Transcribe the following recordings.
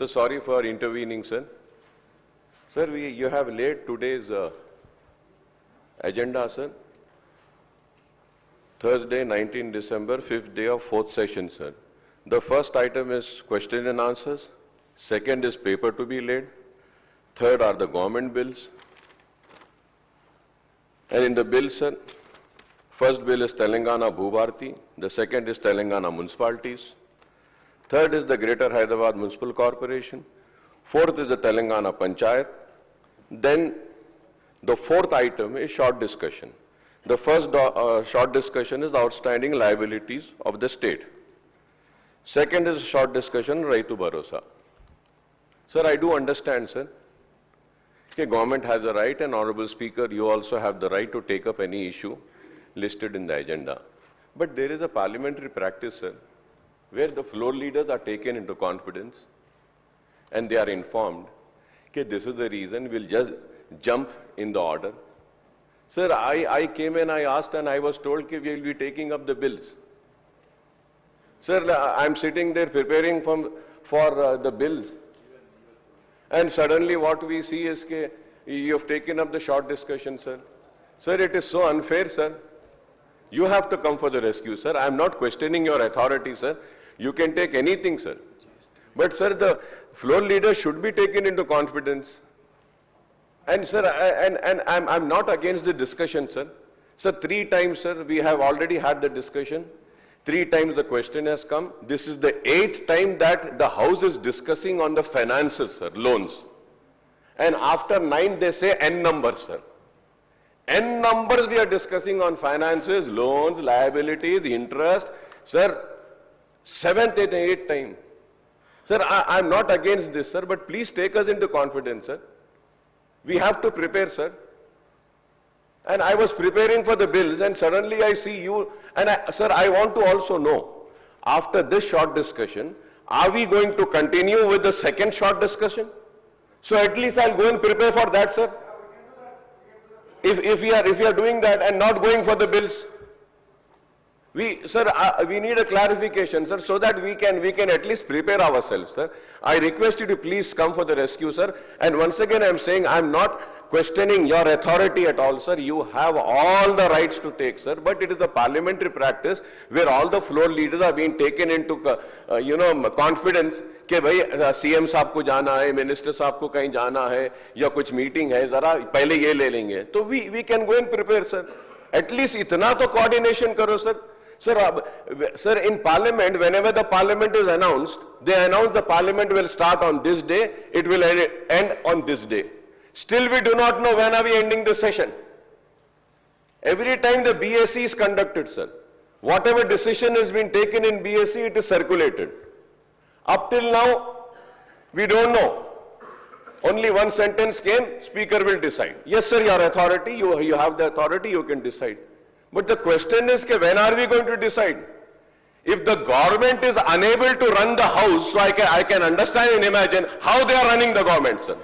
So sorry for intervening, sir. Sir, you have laid today's agenda, sir. Thursday, 19 December, 5th day of 4th session, sir. The first item is question and answers. Second is paper to be laid. Third are the government bills. And in the bill, sir, first bill is Telangana Bhubharti. The second is Telangana Municipalities. Third is the Greater Hyderabad Municipal Corporation. Fourth is the Telangana Panchayat. Then the fourth item is short discussion. The first short discussion is the outstanding liabilities of the state. Second is short discussion, Raitu Bharosa. Sir, I do understand, sir. Okay, government has a right, and Honorable Speaker, you also have the right to take up any issue listed in the agenda. But there is a parliamentary practice, sir, where the floor leaders are taken into confidence and they are informed, okay, this is the reason, we'll just jump in the order. Sir, I came and I asked and I was told that we will be taking up the bills. Sir, I'm sitting there preparing for the bills. And suddenly what we see is that you have taken up the short discussion, sir. Sir, it is so unfair, sir. You have to come for the rescue, sir. I am not questioning your authority, sir. You can take anything, sir. But, sir, the floor leader should be taken into confidence. And, sir, I'm not against the discussion, sir. Sir, 3 times, sir, we have already had the discussion. 3 times the question has come. This is the 8th time that the House is discussing on the finances, sir, loans. And after 9, they say N numbers, sir. N numbers we are discussing on finances, loans, liabilities, interest. Sir, 7th and 8th time. Sir, I'm not against this, sir, but please take us into confidence, sir. We have to prepare, sir. And I was preparing for the bills and suddenly I see you. And sir, I want to also know, after this short discussion, are we going to continue with the second short discussion? So at least I'll go and prepare for that, sir. If we are doing that and not going for the bills, we need a clarification, sir, so that we can at least prepare ourselves, sir. I request you to please come for the rescue, sir. And once again, I'm saying I'm not questioning your authority at all, sir. You have all the rights to take, sir. But it is a parliamentary practice where all the floor leaders are being taken into, confidence कि भाई CM साहब को जाना है, minister साहब को कहीं जाना है, या कुछ मीटिंग है, जरा पहले ये ले लेंगे. तो we can go and prepare, sir. At least इतना तो coordination करो, sir. Sir, in Parliament, whenever the Parliament is announced, they announce the Parliament will start on this day, it will end on this day. Still, we do not know when are we ending the session. Every time the BSc is conducted, sir, whatever decision has been taken in BSc, it is circulated. Up till now, we don't know. Only one sentence came, Speaker will decide. Yes, sir, your authority, you have the authority, you can decide. But the question is, when are we going to decide? If the government is unable to run the House, so I can understand and imagine how they are running the government, sir.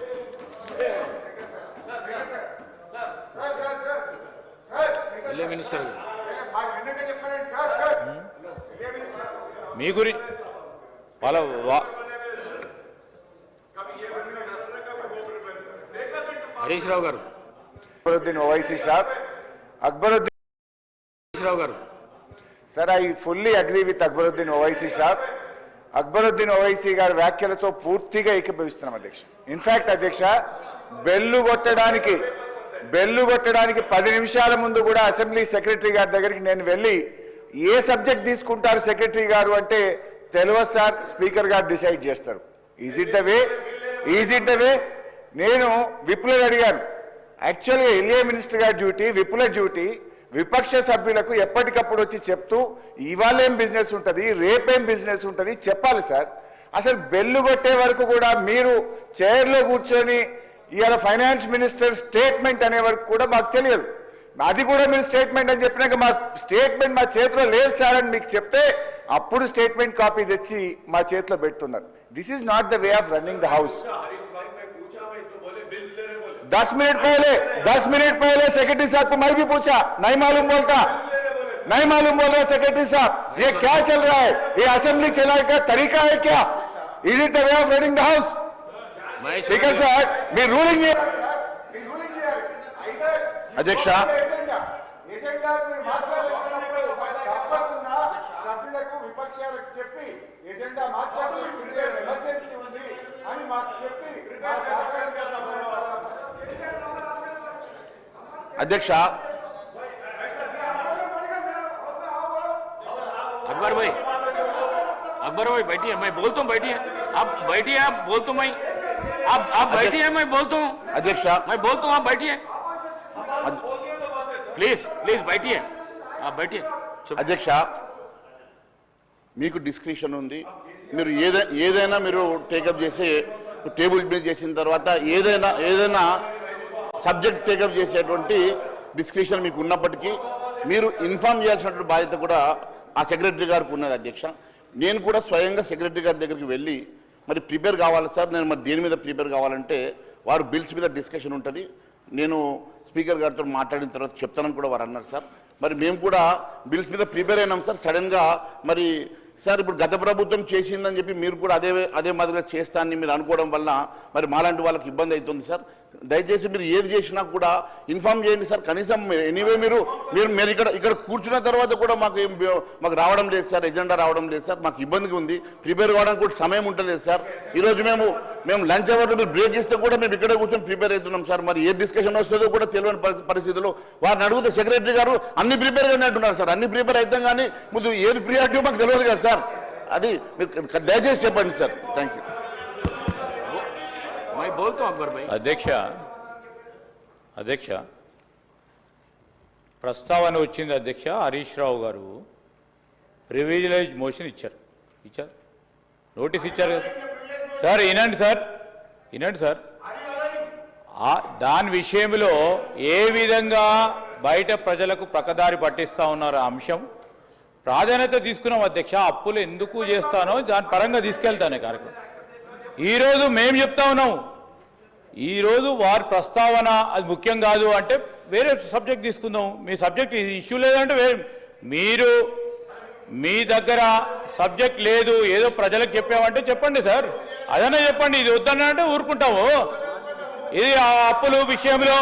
మీ గురి వాళ్ళ హరీష్ రావు గారు అక్బరుద్దీన్ ఓవైసీ సాబ్ అక్బరుద్దీన్ రావు గారు sir I fully agree with Akbaruddin Owaisi సాబ్ అక్బరుద్దీన్ ఓవైసీ గారి వ్యాఖ్యలతో పూర్తిగా ఏకీభవిస్తున్నాం అధ్యక్ష. ఇన్ఫాక్ట్ అధ్యక్ష, బెల్లు కొట్టడానికి 10 నిమిషాల ముందు కూడా అసెంబ్లీ సెక్రటరీ గారి దగ్గరికి నేను వెళ్ళి ఏ సబ్జెక్ట్ తీసుకుంటారు సెక్రటరీ గారు అంటే తెలియదు సార్, స్పీకర్ గారు డిసైడ్ చేస్తారు. ఈజ్ ఇట్ ద వే నేను విప్లవ్ అడిగాను. యాక్చువల్గా ఎల్ఏ మినిస్టర్ గారి డ్యూటీ, విప్లవ్ డ్యూటీ విపక్ష సభ్యులకు ఎప్పటికప్పుడు వచ్చి చెప్తూ ఇవాళ ఏం బిజినెస్ ఉంటుంది, రేపేం బిజినెస్ ఉంటుంది చెప్పాలి సార్. అసలు బెల్లు కొట్టే వరకు కూడా మీరు చైర్లో కూర్చొని ఇవాళ ఫైనాన్స్ మినిస్టర్ స్టేట్మెంట్ అనే వరకు కూడా మాకు తెలియదు. అది కూడా మీరు స్టేట్మెంట్ అని చెప్పినాక మా స్టేట్మెంట్ మా చేతిలో లేదు సార్ అని మీకు చెప్తే అప్పుడు స్టేట్మెంట్ కాపీ తెచ్చి మా చేతిలో పెడుతున్నారు. This is not the way of running the house. 10 minute पहले सेक्रेटरी साहब को मैं भी पूछा, नहीं मालूम बोल रहा सेक्रेटरी साहब, ये क्या चल रहा है, ये असेंबली चलाने का तरीका है क्या? Is it the way of running the house? Mahesh Speaker sir, me ruling here. అధ్యక్ష సభ్యులకు విపక్షాలకు చెప్పి ఎజెండా మార్చాల్సి ఎమర్జెన్సీ ఉంది అని మాకు చెప్పి అధ్యక్ష अकबर भाई बैठिए मैं बोलता हूँ बैठिए आप बैठिए आप बोलता हूँ मैं आप बैठिए मैं बोलता हूँ అధ్యక్ష मैं बोलता हूँ आप बैठिए प्लीज प्लीज बैठिए आप बैठिए चुप। అధ్యక్ష మీకు డిస్క్రిప్షన్ ఉంది, మీరు ఏదైనా మీరు టేకప్ చేసి టేబుల్ మీద చేసిన తర్వాత ఏదైనా సబ్జెక్ట్ టేకప్ చేసేటువంటి డిస్క్రిప్షన్ మీకు ఉన్నప్పటికీ మీరు ఇన్ఫార్మ్ చేయాల్సినటువంటి బాధ్యత కూడా ఆ సెక్రటరీ గారికి ఉన్నది అధ్యక్ష. నేను కూడా స్వయంగా సెక్రటరీ గారి దగ్గరికి వెళ్ళి మరి ప్రిపేర్ కావాలి సార్, నేను మరి దేని మీద ప్రిపేర్ కావాలంటే వారు బిల్స్ మీద డిస్కషన్ ఉంటుంది, నేను స్పీకర్ గారితో మాట్లాడిన తర్వాత చెప్తానని కూడా వారు అన్నారు సార్. మరి మేము కూడా బిల్స్ మీద ప్రిపేర్ అయినాం సార్. సడన్గా మరి సార్ ఇప్పుడు గత ప్రభుత్వం చేసిందని చెప్పి మీరు కూడా అదే మాదిరిగా చేస్తానని మీరు అనుకోవడం వల్ల మరి మాలాంటి వాళ్ళకి ఇబ్బంది అవుతుంది సార్. దయచేసి మీరు ఏది చేసినా కూడా ఇన్ఫార్మ్ చేయండి సార్. కనీసం ఎనీవే మీరు ఇక్కడ కూర్చున్న తర్వాత కూడా మాకు రావడం లేదు సార్, ఎజెండా రావడం లేదు సార్. మాకు ఇబ్బందిగా ఉంది, ప్రిపేర్ కావడానికి కూడా సమయం ఉండలేదు సార్. ఈరోజు మేము లంచ్ అవర్లో మీరు బ్రేక్ ఇస్తే కూడా మేము ఇక్కడే కూర్చొని ప్రిపేర్ అవుతున్నాం సార్. మరి ఏ డిస్కషన్ వస్తుందో కూడా తెలియని పరిస్థితుల్లో వారిని అడిగితే సెక్రటరీ గారు అన్ని ప్రిపేర్ గానే అంటున్నారు సార్. అన్ని ప్రిపేర్ అవుతాం కానీ ముందు ఏది ప్రియారిటీ మాకు తెలియదు కదా సార్. అది మీరు దయచేసి చెప్పండి సార్. Thank you. मैं बोलता हूँ अकबर भाई। అధ్యక్ష ప్రస్తావన వచ్చింది అధ్యక్ష. హరీష్ రావు గారు ప్రివిలేజ్ మోషన్ ఇచ్చారు నోటీస్ ఇచ్చారు కదా సార్. వినండి సార్ దాని విషయంలో ఏ విధంగా బయట ప్రజలకు ప్రకదారి పట్టిస్తా ఉన్నారు ఆ అంశం ప్రాధాన్యత తీసుకున్నాం అధ్యక్ష. అప్పులు ఎందుకు చేస్తానో దాని పరంగా తీసుకెళ్తానే కార్యక్రమం. ఈరోజు మేము చెప్తా ఉన్నాం, ఈరోజు వారి ప్రస్తావన అది ముఖ్యం కాదు అంటే వేరే సబ్జెక్ట్ తీసుకుందాం. మీ సబ్జెక్ట్ ఇష్యూ లేదంటే మీరు మీ దగ్గర సబ్జెక్ట్ లేదు, ఏదో ప్రజలకు చెప్పామంటే చెప్పండి సార్, అదనే చెప్పండి. ఇది వద్దనంటే ఊరుకుంటాము. ఇది ఆ అప్పుల విషయంలో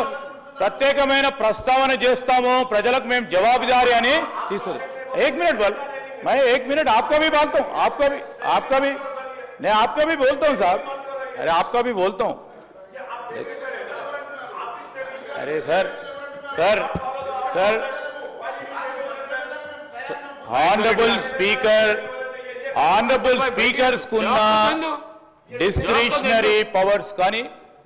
ప్రత్యేకమైన ప్రస్తావన చేస్తాము, ప్రజలకు మేము జవాబుదారీ అని తీసుకుంది. एक मिनट मैं 1 मिनट आपका भी बोलता हूँ, आपका भी मैं आपका भी बोलता हूँ साहब. अरे आपका भी बोलता हूँ. अरे सर ऑनरेबल स्पीकर्स कुन्ना డిస్క్రిషనరీ పవర్స్ కానీ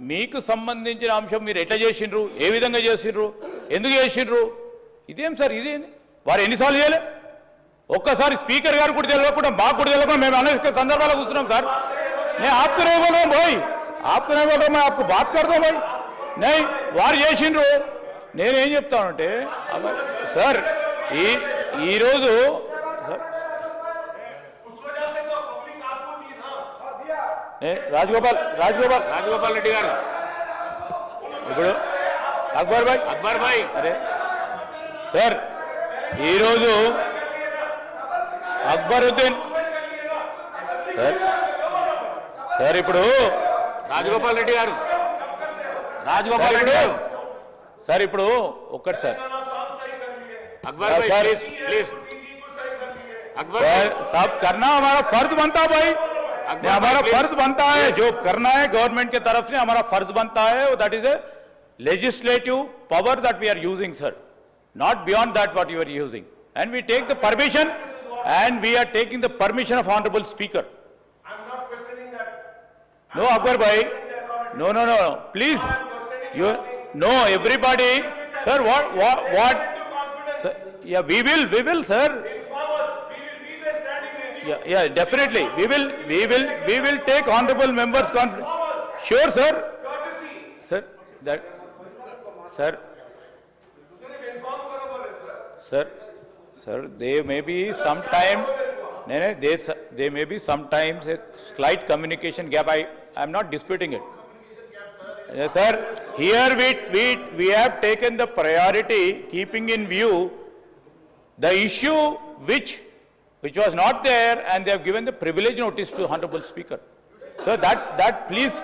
మీకు సంబంధించిన అంశం మీరు ఎట్లా చేసిండ్రు, ఏ విధంగా చేసిండ్రు, ఎందుకు చేసిండ్రు, ఇదేం సార్, ఇదేంది వారు ఎన్నిసార్లు చేయలే? ఒక్కసారి స్పీకర్ గారు కూడా తెలియకుండా మాకు కూడా తెలియకుండా మేము అనేక సందర్భాల్లో కూర్చున్నాం సార్. నేను आपको नहीं बोल रहा हूं भाई, आपको नहीं बोल रहा, मैं आपको बात करता हूं भाई. नहीं వారు చేసిండ్రు. నేనేం చెప్తానంటే సార్ ఈరోజు రాజగోపాల్ రెడ్డి గారు ఇప్పుడు అక్బర్ భాయ్ అరే సార్ ఈరోజు అక్బరుద్దీన్ సార్ ఇప్పుడు రాజగోపాల్ రెడ్డి గారు సార్ ఇప్పుడు ఒక్కటి సార్ अकबर भाई प्लीज अकबर साहब करना हमारा फर्ज बनता है भाई, हमारा फर्ज बनता है जो करना है गवर्नमेंट के तरफ से हमारा फर्ज बनता है. That is a legislative power that we are using sir, not beyond that what you are using, and we take the permission and we are taking the permission of honorable speaker. I'm not questioning that. No Akbar bhai, no please, you no everybody sir, what sir, yeah we will sir, yeah definitely we will take honorable members conference. Sure sir, that sir there may be sometime there may be sometimes a slight communication gap. I am not disputing it. Yes sir, here we have taken the priority keeping in view the issue which was not there, and they have given the privilege notice to honorable speaker. So that please,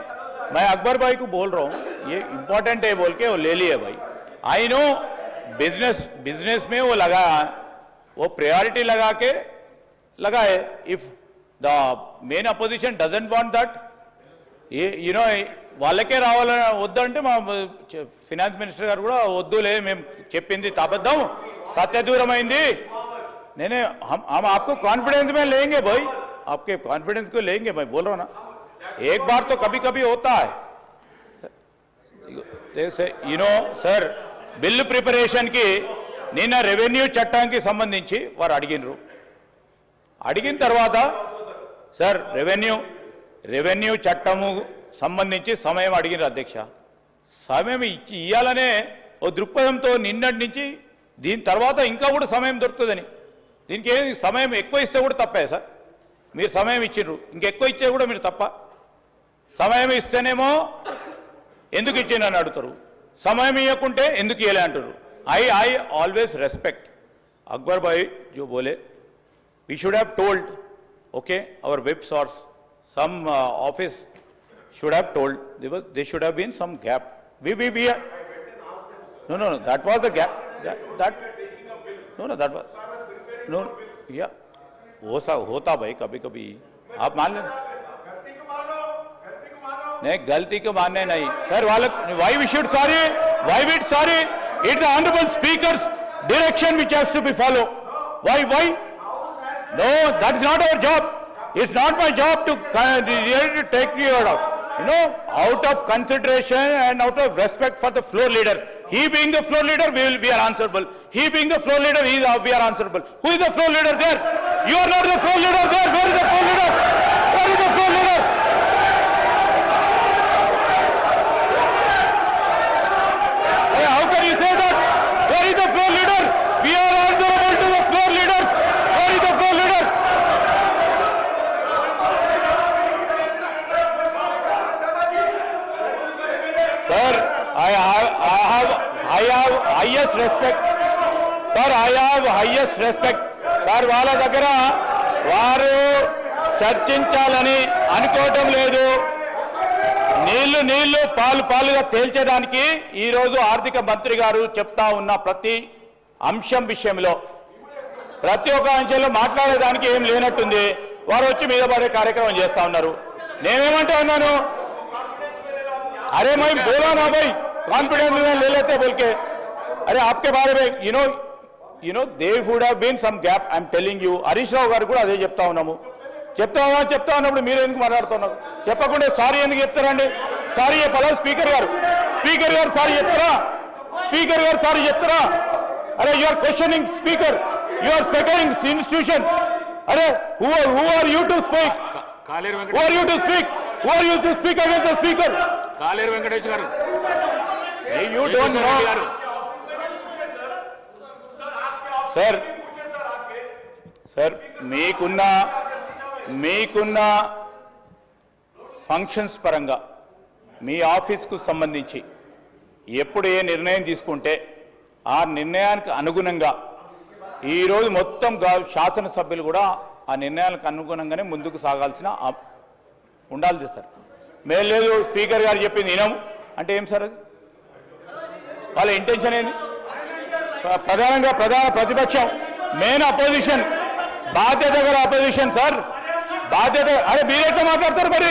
मैं अकबर भाई को बोल रहा हूँ, ये important है बोल के वो ले लिए भाई. I know बिजनेस में वो लगाया, वो प्रायोरिटी लगा के लगाए. If the main opposition doesn't want that, you know, వాళ్ళకే రావాలని వద్దంటే మా ఫినాన్స్ మినిస్టర్ గారు కూడా వద్దులే, మేము చెప్పింది అబద్ధం, సత్యదూరమైంది. నేనే हम आपको कॉन्फिडेंस में लेंगे भाई, आपके कॉन्फिडेंस को लेंगे, मैं बोल रहा हूँ ना. एक बार तो कभी कभी होता है. you know sir, బిల్లు ప్రిపరేషన్కి నిన్న రెవెన్యూ చట్టానికి సంబంధించి వారు అడిగిన తర్వాత సార్ రెవెన్యూ చట్టము సంబంధించి సమయం అడిగినారు అధ్యక్ష. సమయం ఇవ్వాలనే ఓ దృక్పథంతో నిన్నటి నుంచి దీని తర్వాత ఇంకా కూడా సమయం దొరుకుతుందని, దీనికి సమయం ఎక్కువ ఇస్తే కూడా తప్పే సార్. మీరు సమయం ఇచ్చిండ్రు, ఇంకెక్కువ ఇచ్చే కూడా మీరు తప్ప. సమయం ఇస్తేనేమో ఎందుకు ఇచ్చిందని అడుగుతారు, సమయం ఇవ్వకుంటే ఎందుకు ఇవ్వలే అంటారు. I always respect Akbar bhai jo bole, we should have told, okay, our whip source, some office should have told, there should have been some gap. We no, that was the gap. That no, that was no, yeah, होता भाई कभी कभी, आप मान लें. नहीं, गलती को मानने नहीं sir. why we should sorry? It's the honorable speaker's direction which has to be followed. Why? No, that is not our job. It's not my job to take you out. You know, out of consideration and out of respect for the floor leader. He being the floor leader, we are answerable. He being the floor leader, we are answerable. Who is the floor leader there? You are not the floor leader there. Where is the floor leader? Where is the floor leader? How can you say that? Where is the floor leader? We are answerable to the floor leaders. Where is the floor leader? Sir, I have highest respect. Sir, I have highest respect. Sir, వాళ్ళ దగ్గర వారు చర్చించాలని అనుకోవటం లేదు. నీళ్లు పాలుగా తేల్చేదానికి ఈరోజు ఆర్థిక మంత్రి గారు చెప్తా ఉన్న ప్రతి అంశం విషయంలో, ప్రతి ఒక్క అంశంలో మాట్లాడేదానికి ఏం లేనట్టుంది. వారు వచ్చి మీద పడే కార్యక్రమం చేస్తా ఉన్నారు. నేనేమంటా ఉన్నాను, अरे मैं बोला ना भाई, कॉन्फिडेंस में ले लेते बोल के. अरे आपके बारे में you know there would have been some gap. I'm telling you. Harish Rao గారు కూడా అదే చెప్తా ఉన్నప్పుడు మీరు ఎందుకు మాట్లాడుతున్నారు? చెప్పకుండా సారీ ఎందుకు చెప్తారండి? సారీ చెప్పాలా స్పీకర్ గారు సారీ చెప్తారా? అరే you are questioning speaker, you are seconding institution. అరే who are you to speak? కాలేరు Who are you to speak? Who are you to speak against the speaker? కాలేరు వెంకటేష్ గారు. You don't know. Sir, మీకున్న functions పరంగా మీ ఆఫీస్కు సంబంధించి ఎప్పుడు ఏ నిర్ణయం తీసుకుంటే ఆ నిర్ణయానికి అనుగుణంగా ఈరోజు మొత్తం శాసనసభ్యులు కూడా ఆ నిర్ణయాలకు అనుగుణంగానే ముందుకు సాగాల్సిన ఉండాలి సార్. మేము లేదు స్పీకర్ గారు చెప్పింది వినము అంటే ఏం సార్? అది వాళ్ళ ఇంటెన్షన్ ఏంది? ప్రధాన ప్రతిపక్షం, మెయిన్ అపోజిషన్, బాధ్యత గల అపోజిషన్ సార్, బాధ్యత. అరే మీరు ఎట్లా మాట్లాడతారు మరి?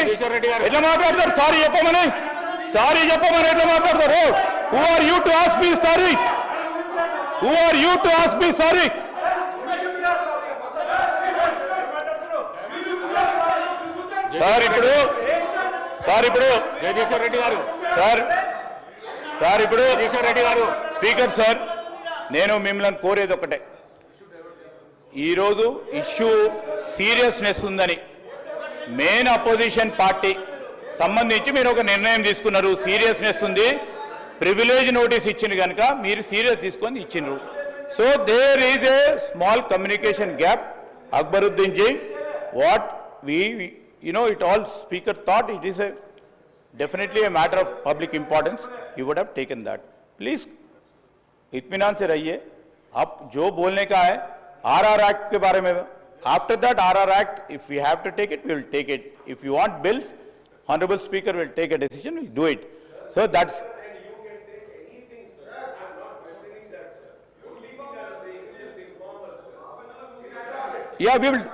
ఎట్లా మాట్లాడతారు? సారీ చెప్పమని ఎట్లా మాట్లాడతారు? Who are you to ask me sorry? Jagadishwar Reddy garu speaker sir, నేను మిమ్మల్ని కోరేది ఒకటే, ఈరోజు ఇష్యూ సీరియస్నెస్ ఉందని మెయిన్ అపోజిషన్ పార్టీ సంబంధించి మీరు ఒక నిర్ణయం తీసుకున్నారు. సీరియస్నెస్ ఉంది, ప్రివిలేజ్ నోటీస్ ఇచ్చింది కనుక మీరు సీరియస్ తీసుకొని ఇచ్చిండ్రు. So there is a small communication gap. Akbaruddin ji, what it all speaker thought it is definitely a matter of public importance, he would have taken that. Please इत्मीनान से रहिए. आप जो बोलने का है RR Act के बारे में, after that RR Act, if we have to take it, we will take it. If you want bills, Honorable Speaker will take a decision, will do it. So that's. Yeah, we will.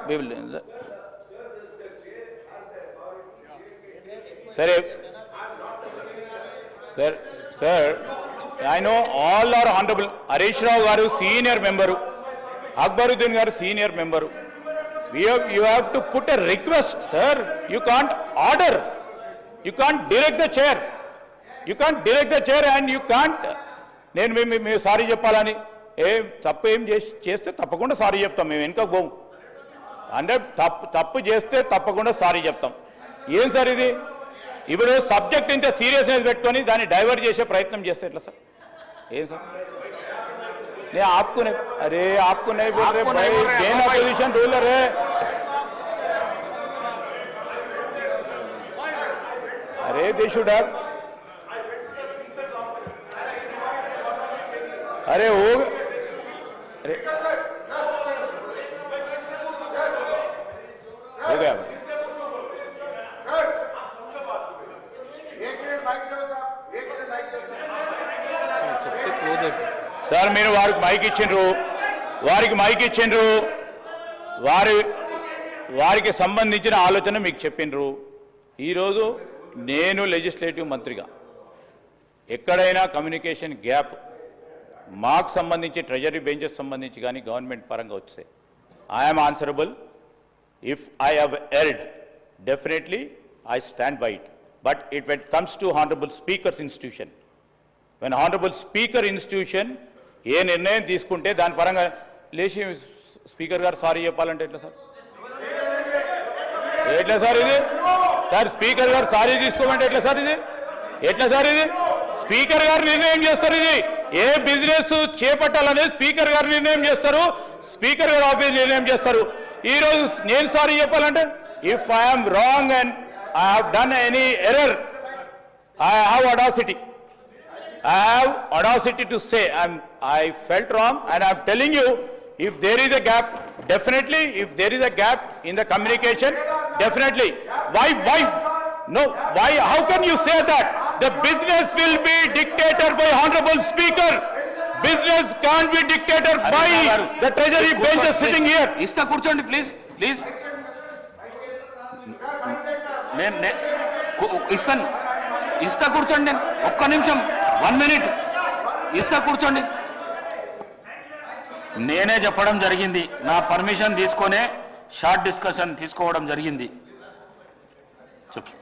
Sir, I know all are honorable. Harish Rao garu senior member, Akbaruddin garu senior member. You have to put a request, sir. You can't order. You can't direct the chair. You can't direct the chair and you can't. నేను sorry చెప్పాలని తప్పు ఏం చేస్తే తప్పకుండా sorry చెప్తాం, మేము వెనుక పోం. అంటే తప్పు చేస్తే తప్పకుండా సారీ చెప్తాం. ఏం సార్ ఇది? ఇప్పుడు సబ్జెక్ట్ ఇంత సీరియస్నెస్ పెట్టుకొని దాన్ని డైవర్ట్ చేసే ప్రయత్నం చేస్తే ఎట్లా సార్? ఏం సార్? नहीं आपको नहीं, अरे आपको नहीं बोल रहे भाई, गेन अपोजिशन रूलर है. अरे दे शुड हैव, अरे हो अरे हो गया भाई. సార్ మీరు వారికి మైక్ ఇచ్చిండ్రు, వారికి సంబంధించిన ఆలోచన మీకు చెప్పిండ్రు. ఈరోజు నేను లెజిస్లేటివ్ మంత్రిగా ఎక్కడైనా కమ్యూనికేషన్ గ్యాప్ మాకు సంబంధించి ట్రెజరీ బెంచెస్ సంబంధించి కానీ గవర్నమెంట్ పరంగా వస్తే I'm answerable. If I have erred definitely I stand by it. But it when comes to honourable speaker's institution, when honourable speaker institution ఏ నిర్ణయం తీసుకుంటే దాని పరంగా లేచి స్పీకర్ గారు సారీ చెప్పాలంటే ఎట్లా సార్? ఎట్లా సార్ ఇది? సార్ స్పీకర్ గారు సారీ తీసుకోమంటే ఎట్లా సార్ ఇది? ఎట్లా సార్ ఇది? స్పీకర్ గారు నిర్ణయం చేస్తారు. ఇది ఏ బిజినెస్ చేపట్టాలనేది స్పీకర్ గారు నిర్ణయం చేస్తారు, స్పీకర్ గారు ఆఫీస్ నిర్ణయం చేస్తారు. ఈరోజు నేను సారీ చెప్పాలంటే if I'm wrong and I have done any error, I have audacity. I have audacity to say I felt wrong and I'm telling you, if there is a gap, definitely, if there is a gap in the communication, definitely. Why, no, why, how can you say that? The business will be dictated by Honorable Speaker. Business can't be dictated by the treasury benches sitting here. Ista kurchondi, please. ఇస్తా కూర్చోండి, ఒక్క నిమిషం, 1 minute ఇస్తా కూర్చోండి. నేనే చెప్పడం జరిగింది, నా పర్మిషన్ తీసుకొనే షార్ట్ డిస్కషన్ తీసుకోవడం జరిగింది. చెప్పు.